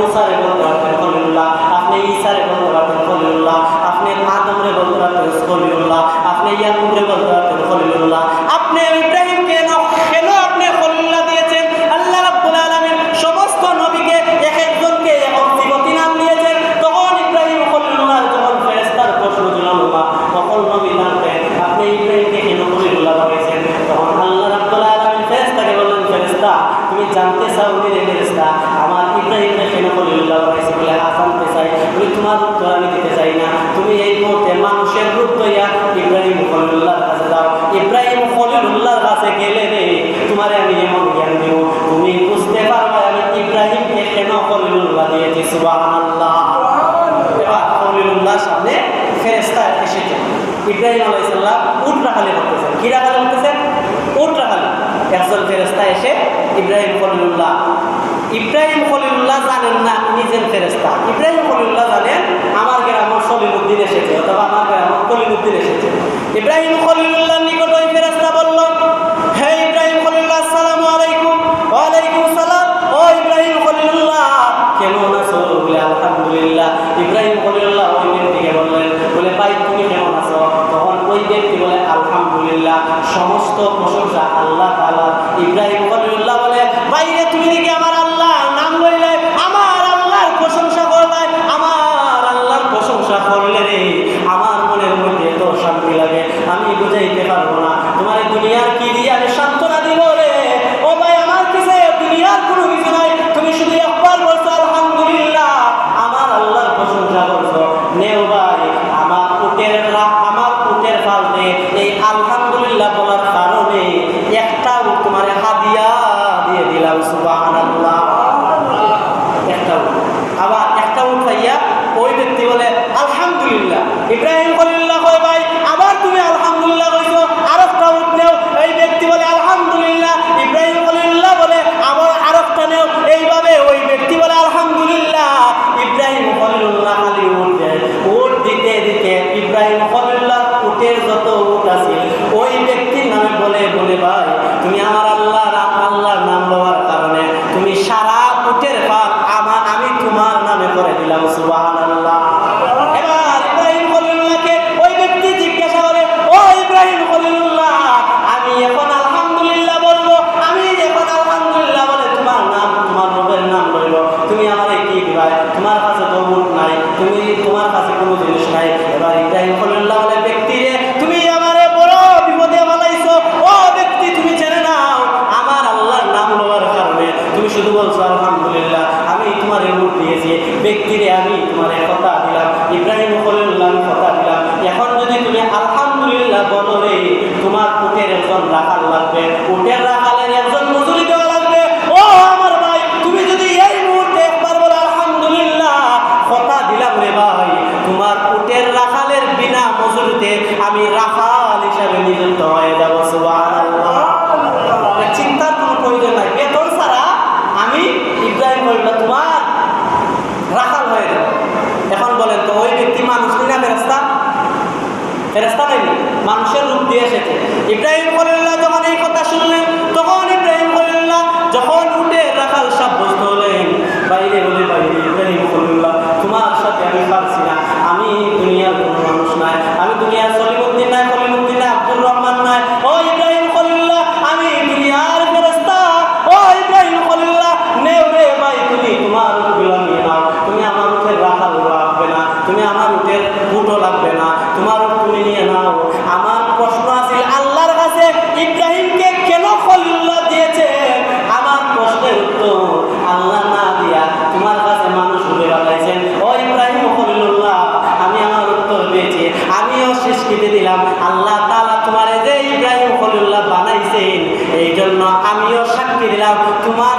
মুসারে বলতে পারতেন খলিলুল্লাহ, আপনি ঈসারে বলতে পারতেন খলিলুল্লাহ, আপনি আদমরে বলতে পারতেন খলিলুল্লাহ, আপনি ইয়াকুবরে বলতে পারতেন খলিলুল্লাহ, আপনি ইব্রাহিমকে কেন আপনি খলিলুল্লাহ দিয়েছেন? আল্লাহ রাব্বুল আলামিন সমস্ত নবীকে এক একজনকে এক সিফতি নাম দিয়েছেন। তখন ইব্রাহিম খলিলুল্লাহ যখন ফেরেশতার প্রশ্ন জুড়ল না, তখন নবী জানতেন আপনি ইব্রাহিমকে কেন খলিলুল্লাহ বানাইছেন। তখন আল্লাহ রাব্বুল আলামিন ফেরেশতাকে বললেন, ফেরেশতা তুমি জানতে চাও নি রে ফেরেশতা আমার ইব্রাহিমকে কেন খলিলুল্লাহ বানাইছে? বলে জানতে চাই। বলে তোমার উত্তর আমি দিতে চাই না, তুমি এই মুহূর্তে মানুষের রূপ লইয়া ইব্রাহিম খলিলুল্লাহর কাছে যাও। ইব্রাহিম খলিলুল্লাহর কাছে গেলে রে তোমারে আমি এমন জ্ঞান দিব তুমি বুঝতে পারবে আমি ইব্রাহিমকে কেন খলিলুল্লাহ দিয়েছি। সুবহানাল্লাহ। এবার খলিলুল্লাহর সামনে ফেরেশতা এসেছে। ইব্রাহিম আলাইহিস সালাম উট রাখালি করতেছেন। কি রাখালি করতেছেন? উট রাখালি। একজন ফেরেশতা এসে ইব্রাহিম খলিলুল্লাহ জানেন না নিজের ফেরেশতা। ইব্রাহিম খলিলুল্লাহ জানেন আমার গ্রাম সলিমুদ্দিন এসেছে অথবা আমার গ্রাম কলিমুদ্দিন এসেছে। ইব্রাহিম খলিলুল্লাহর নিকট ওই ফেরেশতা বলল, হে ইব্রাহিম খলিলুল্লাহ আসসালামু আলাইকুম। ওয়া আলাইকুম সালাম। ও ইব্রাহিম খলিলুল্লাহ কেমন আছো? বলে আলহামদুলিল্লাহ। ইব্রাহিম খলিলুল্লাহ ওই ব্যক্তিকে বললেন, বলে ভাই তুমি কেমন আছো? তখন ওই ব্যক্তি বলে আলহামদুলিল্লাহ, সমস্ত প্রশংসা আল্লাহ তাআলার। ইব্রাহিম খলিলুল্লাহ বলে, ভাইরে তুমি দেখি আমার আল্লাহর নাম লইলে, আমার আল্লাহর প্রশংসা করলে, আমার আল্লাহর প্রশংসা করলে রে আমার মনের মধ্যে এত শান্তি লাগে আমি বুঝাইতে পারবো না। তোমার দুনিয়ার কি দিয়ে আমি সান্ত্বনা দিব রে? ও ভাই আমার কাছে দুনিয়ার কোনো কিছু নাই, তুমি শুধু একবার বলছো আলহামদুলিল্লাহ, আমার আল্লাহর প্রশংসা করছো। নেও ভাই আমার উটের ফালতে এই আলহামদুলিল্লাহ বলার কারণে একটা উট তোমার হাদিয়া দিয়ে দিলাম। সুবহানাল্লাহ। একটা উট। আবার একটা উট পাইয়া ওই ব্যক্তি বলে আলহামদুলিল্লাহ। ইব্রাহিম খলিলুল্লাহ কয় ভাই আবার তুমি আলহামদুলিল্লাহ কইছো, আরেকটা উট নেও। এই ব্যক্তি বলে আলহামদুলিল্লাহ। ইব্রাহিম খলিলুল্লাহ বলে আবার আরেকটা নেও। এইভাবে ওই ব্যক্তি বলে আলহামদুলিল্লাহ। ইব্রাহিম খলিলুল্লাহ খালি উট দিতে দিতে ইব্রাহিম খলিলুল্লাহ উটের যত উট আছে ওই ব্যক্তির নামে বলে বলে ভাই তুমি আমার আল্লাহর নাম লওয়ার কারণে তুমি সারা উটের পাল আমি তোমার নামে করে দিলাম। সুবহানাল্লাহ। এবার ইব্রাহিম খলিলুল্লাহকে ওই ব্যক্তি জিজ্ঞাসা করে, ও ইব্রাহিম খলিলুল্লাহ আমি এখন আলহামদুলিল্লাহ বলবো, আমি এখন আলহামদুলিল্লাহ বলে তোমার নাম তোমার রবের নাম লইল, তুমি আমারে কি দিবা? তোমার কাছে তো উট নাই, তোমার কাছে কোনো জিনিস নাই। এবার ইব্রাহিম খলিলুল্লাহ বলে ব্যক্তি রে তুমি আমারে বড় বিপদে ফেলাইছো। ও ব্যক্তি তুমি জেনে নাও আমার আল্লাহর নাম লওয়ার কারণে তুমি শুধু বলছো আলহামদুলিল্লাহ, আমি তোমার উট দিয়েছি। ব্যক্তি রে আমি তোমার কথা দিলাম, ইব্রাহিম খলিলুল্লাহ কথা দিলাম, এখন যদি তুমি আলহামদুলিল্লাহ বলো রে তোমার উটের একজন রাখাল লাগবে, উটের রাখালের একজন মজুরি দেওয়া লাগবে। ও আমার ভাই তুমি যদি এই মুহূর্তে একবার বলো আলহামদুলিল্লাহ, কথা দিলাম রে ভাই তোমার উটের রাখালের বিনা মজুরিতে আমি রাখাল হিসাবে নিযুক্ত হয়ে যাব। সুবহানাল্লাহ। চিন্তার কোনো প্রয়োজন নাই, বেতন ছাড়া আমি ইব্রাহিম খলিলুল্লাহ তোমার রাখাল হয়ে যাব। এখন বলেন তো ওই ব্যক্তি মানুষ না ফেরেশতা? ফেরেশতা নাকি মানুষের রূপ দিয়ে এসেছে। ইব্রাহিম খলিলুল্লাহ যখন এই কথা শুনলেন তখন ইব্রাহিম খলিলুল্লাহ যখন উঠে রাখাল সাব্যস্ত হলেন, বাইরে বলে বাইরে ইব্রাহিম খলিলুল্লাহ তোমার সাথে আমি পারছি না, আমি দুনিয়ার কোনো মানুষ নাই, আমি দুনিয়ার সলিমুদ্দিন নাই, খলিলুদ্দিন নাই, আব্দুর রহমান নাই। ও ইব্রাহিম খলিলুল্লাহ আমি দুনিয়ার ফেরেশতা। ও ইব্রাহিম খলিলুল্লাহ নেও রে ভাই তুমি তোমার উটগুলো নিয়ে নাও, তুমি আমার উটের রাখাল লাগবে না, তুমি আমার উটের উটও লাগবে না, তোমার উট তুমি নিয়ে নাও। আমার প্রশ্ন আছে আল্লাহর কাছে ইব্রাহিমকে কেন খলিলুল্লাহ দিয়েছে? আমার প্রশ্নের উত্তর আল্লাহ না দিয়া তোমার কাছে মানুষ উঠে বানাইছেন। ও ইব্রাহিম খলিলুল্লাহ আমি আমার উত্তর পেয়েছি, আমিও স্বীকৃতি দিলাম আল্লাহ তাআলা তোমার যে ইব্রাহিম খলিলুল্লাহ বানাইছেন, এই জন্য আমিও সাক্ষী দিলাম তোমার